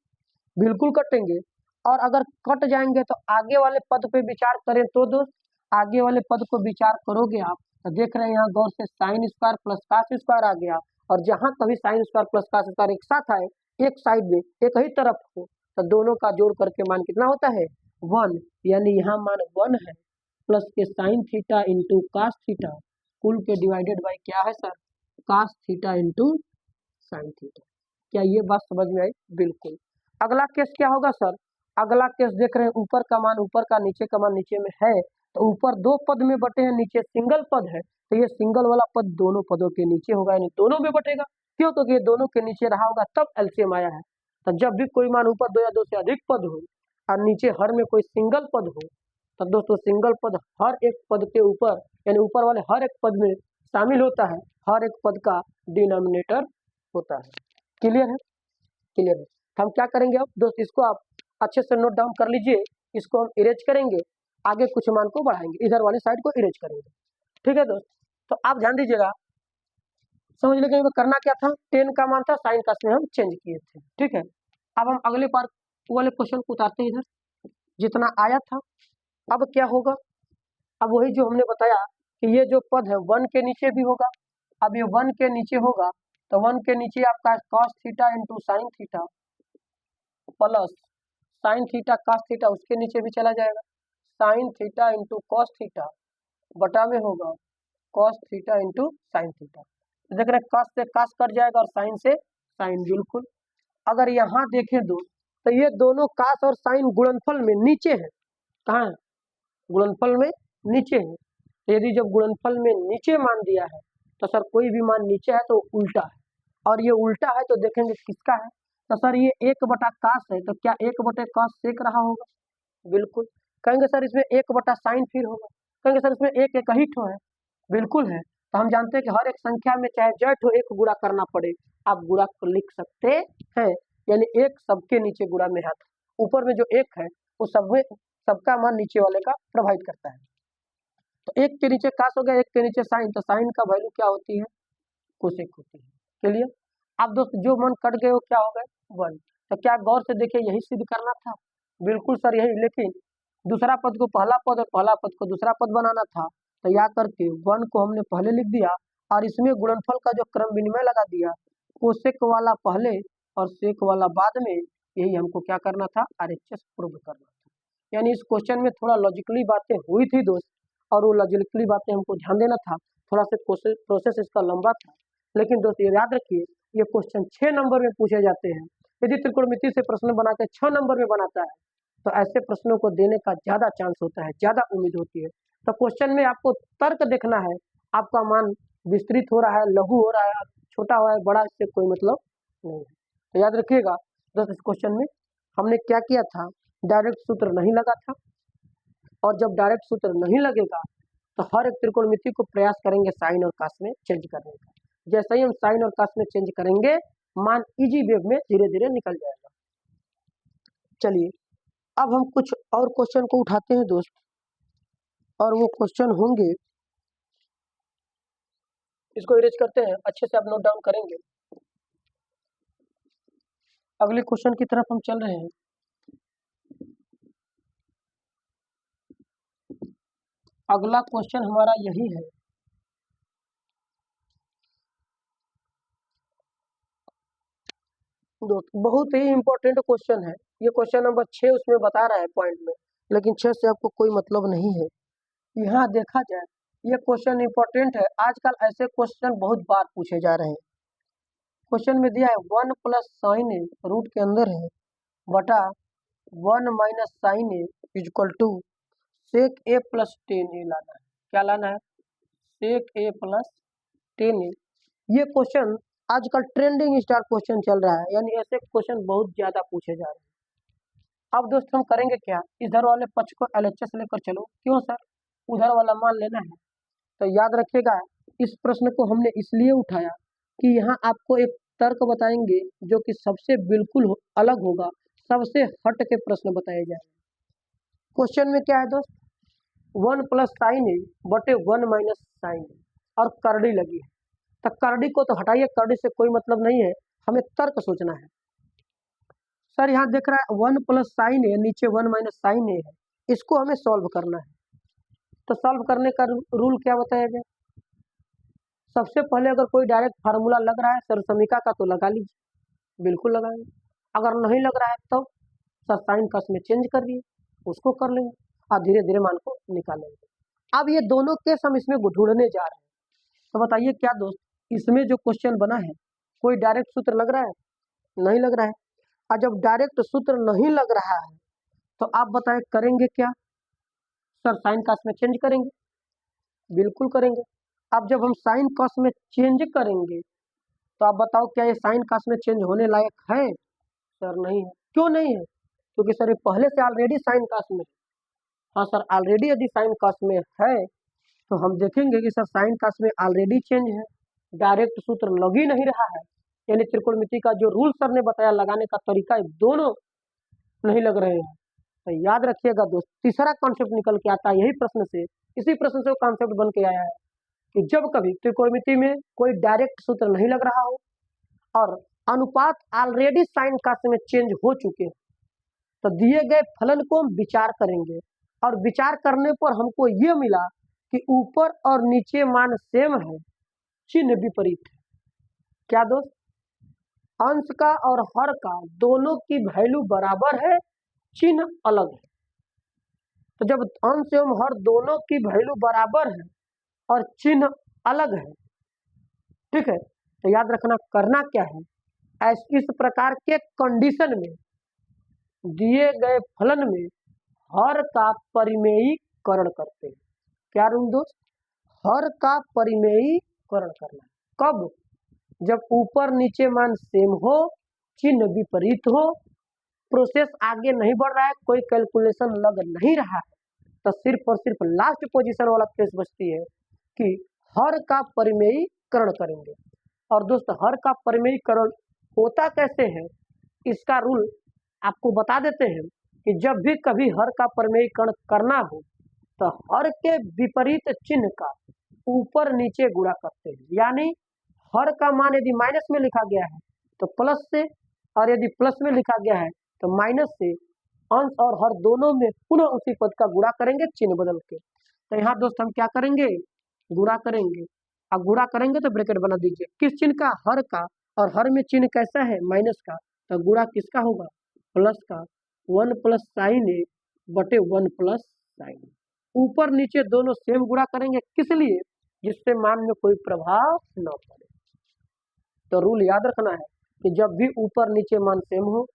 बिल्कुल कटेंगे। और अगर कट जाएंगे तो आगे वाले पद पे विचार करें तो दोस्त, आगे वाले पद को विचार करोगे आप तो देख रहे हैं यहाँ गौर से sine square plus cos square आ गया। और जहां कभी sine square plus cos square एक साथ आए, एक साइड में एक ही तरफ हो, तो दोनों का जोड़ करके मान कितना होता है 1, यानी यहाँ मान 1 है प्लस के sin theta into cos theta, कुल के डिवाइडेड बाई क्या है sir cos theta into sin theta. क्या ये बात समझ में आई? बिल्कुल। अगला केस क्या होगा सर, अगला केस देख रहे हैं ऊपर का मान ऊपर का, नीचे का मान नीचे में है, तो ऊपर दो पद में बटे हैं, नीचे सिंगल पद है, तो ये सिंगल वाला पद दोनों पदों के नीचे होगा, यानी दोनों में बटेगा। क्यों, तो ये दोनों के नीचे रहा होगा तब एलसीएम आया है। तो जब भी कोई मान ऊपर दो या दो से अधिक पद हो और नीचे हर में कोई सिंगल पद हो, तो दोस्तों सिंगल पद हर एक पद के ऊपर यानी ऊपर वाले हर एक पद में शामिल होता है, हर एक पद का डिनोमिनेटर होता है। क्लियर है? क्लियर है। हम क्या करेंगे अब दोस्त, इसको आप अच्छे से नोट डाउन कर लीजिए, इसको हम इरेज करेंगे, आगे कुछ मान को बढ़ाएंगे, इधर वाली साइड को इरेज करेंगे। ठीक है दोस्त, तो आप ध्यान दीजिएगा, समझ लीजिएगा करना क्या था, 10 का मान था, साइन का में हम चेंज किए थे। ठीक है, अब हम अगले पार्ट वाले क्वेश्चन को उतारते हैं इधर, जितना आया था। अब क्या होगा, अब वही जो हमने बताया कि ये जो पद है 1 के नीचे भी होगा। अब ये 1 के नीचे होगा तो 1 के नीचे आपका cos theta into sin theta plus sine theta cos theta, उसके नीचे भी चला जाएगा sign theta into cos theta बटा में होगा cos theta into sin theta. देख रहे cos से cos कट जाएगा और साइन से साइन, बिल्कुल। अगर यहाँ देखें तो ये दोनों cos और साइन गुणनफल में नीचे है, कहाँ है, गुणनफल में नीचे है। तो यदि जब गुणनफल में नीचे मान दिया है तो सर कोई भी मान नीचे है तो उल्टा है, और ये उल्टा है तो देखेंगे किसका है, तो सर ये 1 बटा कास है, तो क्या 1 बटे कास सेक रहा होगा, बिल्कुल। कहेंगे सर इसमें 1 बटा साइन फिर होगा, कहेंगे सर इसमें एक एक ही ठो है, बिल्कुल है। तो हम जानते हैं कि हर एक संख्या में चाहे जय ठो एक गुणा करना पड़े, आप गुणा को लिख सकते हैं, यानी एक सबके नीचे गुणा में है, ऊपर में जो एक है वो सब में सबका मान नीचे वाले का प्रभावित करता है। तो एक के नीचे कास हो गया, एक के नीचे साइन, तो साइन का वैल्यू क्या होती है, कोसेक होती है। चलिए अब दोस्त जो मन कट गए वो क्या हो गए 1, तो क्या गौर से देखिए यही सिद्ध करना था, बिल्कुल सर यही, लेकिन दूसरा पद को पहला पद और पहला पद को दूसरा पद बनाना था, तो या करके 1 को हमने पहले लिख दिया और इसमें गुणनफल का जो क्रम विनिमय लगा दिया, कोसेक वाला पहले और सेक वाला बाद में, यही हमको क्या करना था, आरएचएस प्रूव करना था। यानी इस क्वेश्चन में थोड़ा लॉजिकली बातें हुई थी दोस्त, और वो लॉजिकली बातें हमको ध्यान देना था, थोड़ा सा प्रोसेस इसका लंबा था, लेकिन दोस्त ये याद रखिए ये क्वेश्चन 6 नंबर में पूछे जाते हैं। यदि त्रिकोणमिति से प्रश्न बना के 6 नंबर में बनाता है तो ऐसे प्रश्नों को देने का ज्यादा चांस होता है, ज्यादा उम्मीद होती है। तो क्वेश्चन में आपको तर्क देखना है, आपका मान विस्तृत हो रहा है, लघु हो रहा है, छोटा हुआ है, बड़ा, इससे कोई मतलब नहीं है। तो याद रखिएगा दोस्त, इस क्वेश्चन में हमने क्या किया था, डायरेक्ट सूत्र नहीं लगा था, और जब डायरेक्ट सूत्र नहीं लगेगा तो हर एक त्रिकोणमिति को प्रयास करेंगे साइन और कास में चेंज करने का। जैसे ही हम साइन और कास में चेंज करेंगे मान इजी वे में धीरे धीरे निकल जाएगा। चलिए अब हम कुछ और क्वेश्चन को उठाते हैं दोस्त, और वो क्वेश्चन होंगे, इसको इरेज करते हैं, अच्छे से आप नोट डाउन करेंगे। अगले क्वेश्चन की तरफ हम चल रहे हैं। अगला क्वेश्चन हमारा यही है, बहुत ही इंपॉर्टेंट क्वेश्चन है। ये क्वेश्चन नंबर 6 उसमें बता रहा है पॉइंट में, लेकिन 6 से आपको कोई मतलब नहीं है। यहाँ देखा जाए ये क्वेश्चन इंपॉर्टेंट है, आजकल ऐसे क्वेश्चन बहुत बार पूछे जा रहे हैं। क्वेश्चन में दिया है 1 प्लस साइन ए रूट के अंदर है बटा 1 minus sin A equal to sec A plus 10 A लाना है। क्या लाना है, सेक ए प्लस 10 ए। ये क्वेश्चन आजकल ट्रेंडिंग स्टार क्वेश्चन चल रहा है, यानी ऐसे क्वेश्चन बहुत ज्यादा पूछे जा रहे हैं। अब दोस्त हम करेंगे क्या, इधर वाले पक्ष को एलएचएस लेकर चलो, क्यों सर उधर वाला मान लेना है। तो याद रखिएगा इस प्रश्न को हमने इसलिए उठाया कि यहाँ आपको एक तर्क बताएंगे जो कि सबसे बिल्कुल अलग होगा, सबसे हट के प्रश्न बताए जाएंगे। क्वेश्चन में क्या है दोस्त, 1 प्लस साइन ए बटे 1 माइनस साइन ए और करड़ी लगी है। तो करड़ी को तो हटाइए, करड़ी से कोई मतलब नहीं है, हमें तर्क सोचना है। सर यहाँ देख रहा है 1 प्लस साइन ए, नीचे 1 माइनस साइन ए है, इसको हमें सॉल्व करना है। तो सॉल्व करने का रूल क्या बताया जाए। सबसे पहले अगर कोई डायरेक्ट फार्मूला लग रहा है सर समीका का तो लगा लीजिए, बिल्कुल लगाएंगे। अगर नहीं लग रहा है तो सर साइन कस में चेंज कर दिए, उसको कर लेंगे और धीरे धीरे मान को निकालेंगे। अब ये दोनों केस हम इसमें ढूंढने जा रहे हैं। तो बताइए क्या दोस्त, इसमें जो क्वेश्चन बना है कोई डायरेक्ट सूत्र लग रहा है, नहीं लग रहा है। और जब डायरेक्ट सूत्र नहीं लग रहा है तो आप बताएं करेंगे क्या। सर साइन कस में चेंज करेंगे, बिल्कुल करेंगे। अब जब हम साइन कॉस में चेंज करेंगे तो आप बताओ क्या ये साइन कॉस में चेंज होने लायक है। सर नहीं है, क्यों नहीं है, क्योंकि सर ये पहले से ऑलरेडी साइन कॉस में। हाँ सर ऑलरेडी यदि साइन कॉस में है तो हम देखेंगे कि सर साइन कॉस में ऑलरेडी चेंज है, डायरेक्ट सूत्र लग ही नहीं रहा है, यानी त्रिकोणमिति का जो रूल सर ने बताया लगाने का तरीका दोनों नहीं लग रहे हैं। तो याद रखिएगा दोस्त, तीसरा कॉन्सेप्ट निकल के आता है यही प्रश्न से, इसी प्रश्न से वो कॉन्सेप्ट बन के आया है कि जब कभी त्रिकोणमिति में कोई डायरेक्ट सूत्र नहीं लग रहा हो और अनुपात ऑलरेडी साइन कास में चेंज हो चुके हैं तो दिए गए फलन को हम विचार करेंगे, और विचार करने पर हमको ये मिला कि ऊपर और नीचे मान सेम है, चिन्ह विपरीत है। क्या दोस्त, अंश का और हर का दोनों की वैल्यू बराबर है, चिन्ह अलग है। तो जब अंश एवं हर दोनों की वैल्यू बराबर है और चिन्ह अलग है, ठीक है, तो याद रखना करना क्या है, इस प्रकार के कंडीशन में दिए गए फलन में हर का परिमेयीकरण करते हैं। क्या रूल दोस्त, हर का परिमेयीकरण करना। कब, जब ऊपर नीचे मान सेम हो, चिन्ह विपरीत हो, प्रोसेस आगे नहीं बढ़ रहा है, कोई कैलकुलेशन लग नहीं रहा है, तो सिर्फ और सिर्फ लास्ट पोजीशन वाला केस बचती है कि हर का परिमेयीकरण करेंगे। और दोस्त हर का परिमेयीकरण होता कैसे है, इसका रूल आपको बता देते हैं कि जब भी कभी हर का परिमेयीकरण करना हो तो हर के विपरीत चिन्ह का ऊपर नीचे गुणा करते हैं। यानी हर का मान यदि माइनस में लिखा गया है तो प्लस से, और यदि प्लस में लिखा गया है तो माइनस से, अंश और हर दोनों में पुनः उसी पद का गुणा करेंगे चिन्ह बदल के। तो यहाँ दोस्त हम क्या करेंगे, गुणा करेंगे। अब गुणा करेंगे तो ब्रैकेट बना दीजिए, किस चिन्ह का, हर का, और हर में चिन्ह कैसा है, माइनस का, तो गुणा किसका होगा, प्लस का। 1 प्लस साइन ए बटे 1 प्लस साइन ए, ऊपर नीचे दोनों सेम गुणा करेंगे, किस लिए, जिससे मान में कोई प्रभाव न पड़े। तो रूल याद रखना है कि जब भी ऊपर नीचे मान सेम हो,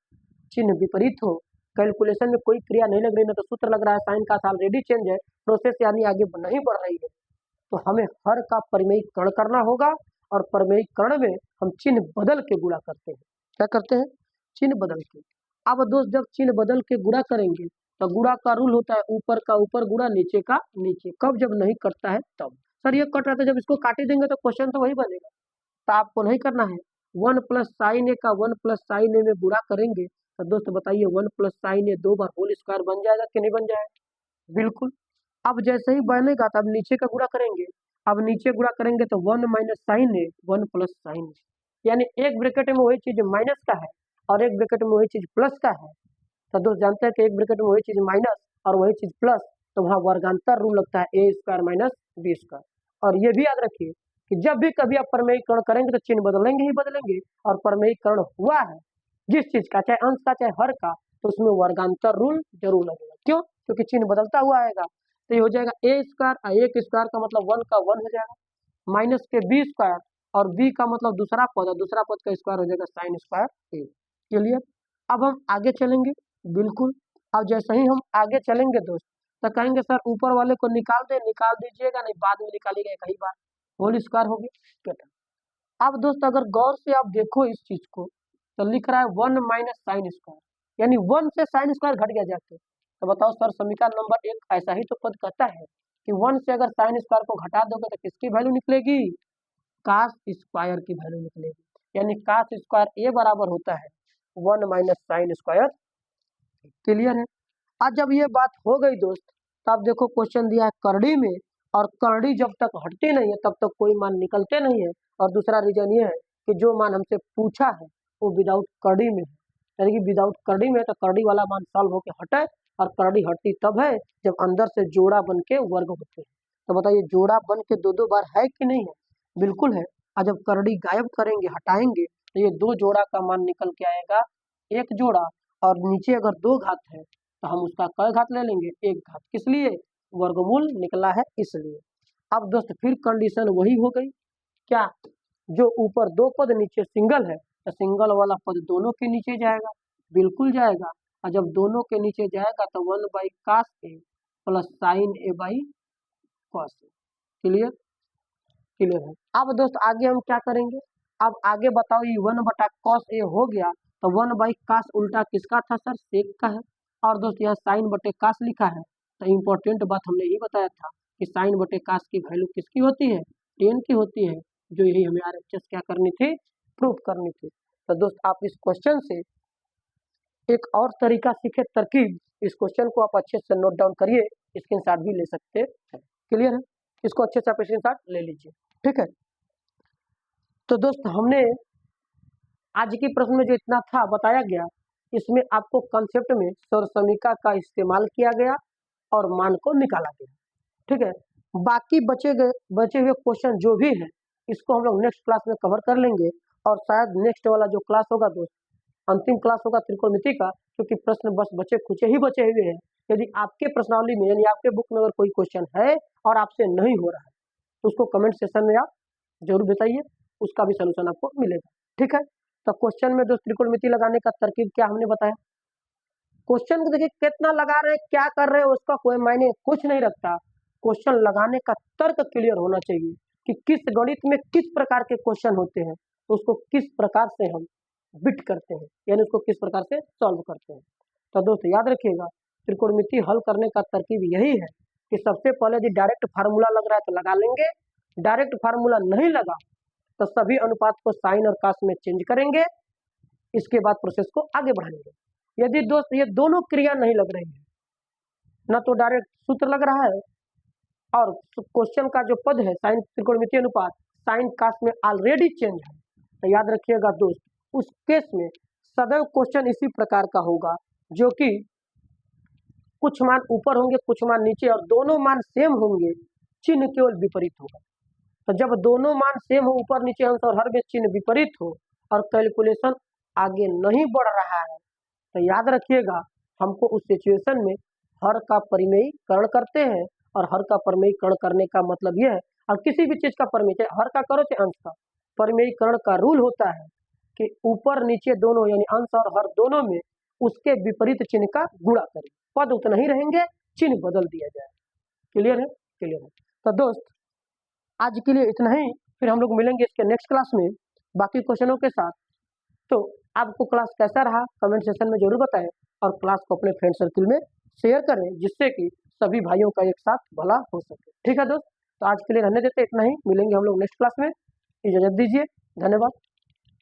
चिन्ह विपरीत हो, कैलकुलेशन में कोई क्रिया नहीं लग रही, ना तो सूत्र लग रहा है, साइन का ऑलरेडी चेंज है, प्रोसेस यानी आगे नहीं बढ़ रही है, तो हमें हर का परिमेयीकरण करना होगा। और परिमेयीकरण में हम चिन्ह बदल के गुणा करते हैं। क्या करते हैं, चिन्ह बदल के। अब दोस्त जब चिन्ह बदल के गुणा करेंगे तो गुणा का रूल होता है ऊपर का ऊपर गुणा, नीचे का नीचे। कब, जब नहीं कटता है तब। सर ये कट रहा था, जब इसको काटे देंगे तो क्वेश्चन तो वही बनेगा, तो आपको नहीं करना है। 1 प्लस साइन ए का 1 प्लस साइन ए में गुणा करेंगे तो दोस्त बताइए 1 प्लस साइन ए 2 बार होल स्क्वायर बन जाएगा कि नहीं बन जाएगा, बिल्कुल। अब जैसे ही बनेगा तो अब नीचे का गुणा करेंगे, अब नीचे गुणा करेंगे तो 1 माइनस साइन ए 1 प्लस साइन ए, यानी एक ब्रैकेट में वही चीज माइनस का है और एक ब्रैकेट में वही चीज प्लस का है। तो दोस्त जानते हैं कि एक ब्रैकेट में वही चीज माइनस और वही चीज प्लस, तो वहाँ वर्गांतर रूल लगता है, ए स्क्वायर माइनस बी स्क्वायर। और ये भी याद रखिए कि जब भी कभी आप परिमेयीकरण करेंगे तो चिन्ह बदलेंगे ही बदलेंगे, और परिमेयीकरण हुआ है जिस चीज का, चाहे अंश का चाहे हर का, तो उसमें वर्गांतर रूल जरूर लगेगा। क्यों, क्योंकि चिन्ह बदलता हुआ आएगा। तो ये हो जाएगा ए स्क्वायर, एक स्क्वायर का मतलब 1 का 1 हो जाएगा, माइनस के बी स्क्वायर, और बी का मतलब दूसरा पद, और दूसरा पद का स्क्वायर हो जाएगा साइन स्क्वायर ए। क्लियर। अब हम आगे चलेंगे, बिल्कुल। अब जैसे ही हम आगे चलेंगे दोस्त तो कहेंगे सर ऊपर वाले को निकाल दे, निकाल दीजिएगा, नहीं बाद में निकालिएगा, कई बार होल स्क्वायर हो गया। अब दोस्त अगर गौर से आप देखो इस चीज को, तो लिख रहा है 1 माइनस साइन स्क्वायर, यानी 1 से साइन स्क्वायर घट गया जाके। तो बताओ सर, समीकरण नंबर 1 ऐसा ही तो पद कहता है कि 1 से अगर साइन स्क्वायर को घटा दोगे तो किसकी वैल्यू निकलेगी? कास स्क्वायर की वैल्यू निकलेगी, यानी कास स्क्वायर ए बराबर होता है 1 माइनस साइन स्क्वायर। क्लियर है? आज जब ये बात हो गई दोस्त, तो आप देखो क्वेश्चन दिया है करड़ी में, और करड़ी जब तक हटती नहीं है तब तक कोई मान निकलते नहीं है। और दूसरा रीजन ये है कि जो मान हमसे पूछा है वो विदाउट करड़ी में है, यानी कि विदाउट करड़ी में है, तो करड़ी वाला मान सॉल्व होकर हटे, और करड़ी हटती तब है जब अंदर से जोड़ा बन के वर्ग होते हैं। तो बताइए, जोड़ा बन के दो दो बार है कि नहीं है? बिल्कुल है। और जब करड़ी गायब करेंगे, हटाएंगे, तो ये दो जोड़ा का मान निकल के आएगा, एक जोड़ा, और नीचे अगर दो घात है तो हम उसका क घात ले लेंगे, एक घात। किस लिए? वर्गमूल निकला है इसलिए। अब दोस्त फिर कंडीशन वही हो गई, क्या? जो ऊपर दो पद नीचे सिंगल है, तो सिंगल वाला पद दोनों के नीचे जाएगा, बिल्कुल जाएगा। और जब दोनों के नीचे जाएगा तो 1 by cos A plus sin A by cos A. Clear? Clear है। अब दोस्त आगे हम क्या करेंगे? अब आगे बताओ, ये 1 बटा कॉस ए हो गया, तो 1 बाई कास उल्टा किसका था सर? सेक का है। और दोस्त यहाँ साइन बटे कास लिखा है, तो इम्पोर्टेंट बात हमने यही बताया था कि साइन बटे कास की वैल्यू किसकी होती है? 10 की होती है, जो यही हमें RHS क्या करनी थी? प्रूफ करनी थी। तो दोस्त आप इस क्वेश्चन से एक और तरीका सीखे, तरकीब। इस क्वेश्चन को आप अच्छे से नोट डाउन करिए, स्क्रीनशॉट भी ले सकते हैं। क्लियर है? इसको अच्छे से आप स्क्रीनशॉट ले लीजिए, ठीक है। तो दोस्त हमने आज की प्रश्न में जो इतना था बताया गया, इसमें आपको कंसेप्ट में सौर समीकरण का इस्तेमाल किया गया और मान को निकाला गया, ठीक है। बाकी बचे हुए क्वेश्चन जो भी है, इसको हम लोग नेक्स्ट क्लास में कवर कर लेंगे। और शायद नेक्स्ट वाला जो क्लास होगा दोस्त, अंतिम क्लास होगा त्रिकोणमिति का, क्योंकि प्रश्न बस बचे बचे हुए हैं। यदि आपके प्रश्नावली में, यानी आपके बुक में अगर कोई क्वेश्चन है और आपसे नहीं हो रहा है, तो उसको कमेंट सेक्शन में आप जरूर बताइए, उसका भी सोल्यूशन आपको मिलेगा, ठीक है। तो क्वेश्चन में दोस्त त्रिकोणमिति लगाने का तरकीब क्या हमने बताया। क्वेश्चन को देखिए कितना लगा रहे हैं, क्या कर रहे हैं, उसका कोई मायने कुछ नहीं रखता। क्वेश्चन लगाने का तर्क क्लियर होना चाहिए कि किस गणित में किस प्रकार के क्वेश्चन होते हैं, तो उसको किस प्रकार से हम बिट करते हैं, यानी उसको किस प्रकार से सॉल्व करते हैं। तो दोस्त याद रखिएगा, त्रिकोणमिति हल करने का तरकीब यही है कि सबसे पहले यदि डायरेक्ट फार्मूला लग रहा है तो लगा लेंगे, डायरेक्ट फार्मूला नहीं लगा तो सभी अनुपात को साइन और कास में चेंज करेंगे, इसके बाद प्रोसेस को आगे बढ़ाएंगे। यदि दोस्त ये दोनों क्रिया नहीं लग रही है, ना तो डायरेक्ट सूत्र लग रहा है, और क्वेश्चन का जो पद है साइन त्रिकोणमितीय अनुपात साइन कास में ऑलरेडी चेंज है, तो याद रखिएगा दोस्त, उस केस में सदैव क्वेश्चन इसी प्रकार का होगा, जो कि कुछ मान ऊपर होंगे, कुछ मान नीचे, और दोनों मान सेम होंगे, चिन्ह केवल विपरीत होगा। तो जब दोनों मान सेम हो, ऊपर नीचे अंश और हर में चिन्ह विपरीत हो, और कैलकुलेशन आगे नहीं बढ़ रहा है, तो याद रखिएगा हमको उस सिचुएशन में हर का परिमेयीकरण करते हैं। और हर का परिमेयीकरण करने का मतलब यह है, और किसी भी चीज का परिमेय, चाहे हर का करो चाहे अंश का, परिमेयीकरण का रूल होता है कि ऊपर नीचे दोनों, यानी अंश और हर दोनों में उसके विपरीत चिन्ह का गुणा करें, पद उतना ही रहेंगे, चिन्ह बदल दिया जाए। क्लियर है? क्लियर है। तो दोस्त आज के लिए इतना ही, फिर हम लोग मिलेंगे इसके नेक्स्ट क्लास में बाकी क्वेश्चनों के साथ। तो आपको क्लास कैसा रहा कमेंट सेक्शन में जरूर बताएं, और क्लास को अपने फ्रेंड सर्किल में शेयर करें, जिससे कि सभी भाइयों का एक साथ भला हो सके। ठीक है दोस्त, तो आज के लिए रहने देते इतना ही, मिलेंगे हम लोग नेक्स्ट क्लास में। इजाजत दीजिए, धन्यवाद।